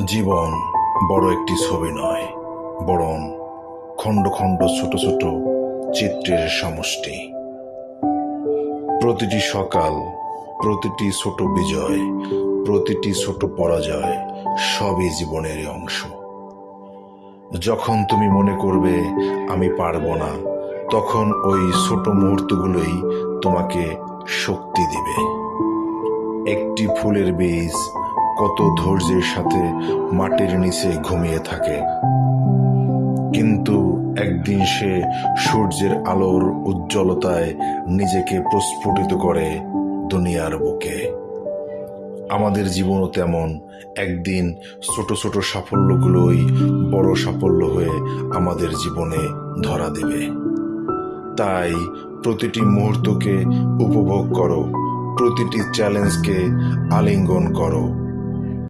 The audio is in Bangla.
জীবন বড় একটি ছবি নয়, বরং খণ্ড খণ্ড ছোট ছোট চিত্রের সমষ্টি। প্রতিটি সকাল, প্রতিটি ছোট বিজয়, প্রতিটি ছোট পরাজয় সবই জীবনের অংশ। যখন তুমি মনে করবে আমি পারবো না, তখন ওই ছোট মুহূর্তগুলোই তোমাকে শক্তি দিবে। একটি ফুলের বীজ কত ধৈর্যের সাথে মাটির নিচে ঘুমিয়ে থাকে, কিন্তু একদিন সে সূর্যের আলোর উজ্জ্বলতায় নিজেকে প্রস্ফুটিত করে দুনিয়ার বুকে। আমাদের জীবনও তেমন, একদিন ছোট ছোট সাফল্যগুলোই বড় সাফল্য হয়ে আমাদের জীবনে ধরা দেবে। তাই প্রতিটি মুহূর্তকে উপভোগ করো, প্রতিটি চ্যালেঞ্জকে আলিঙ্গন করো,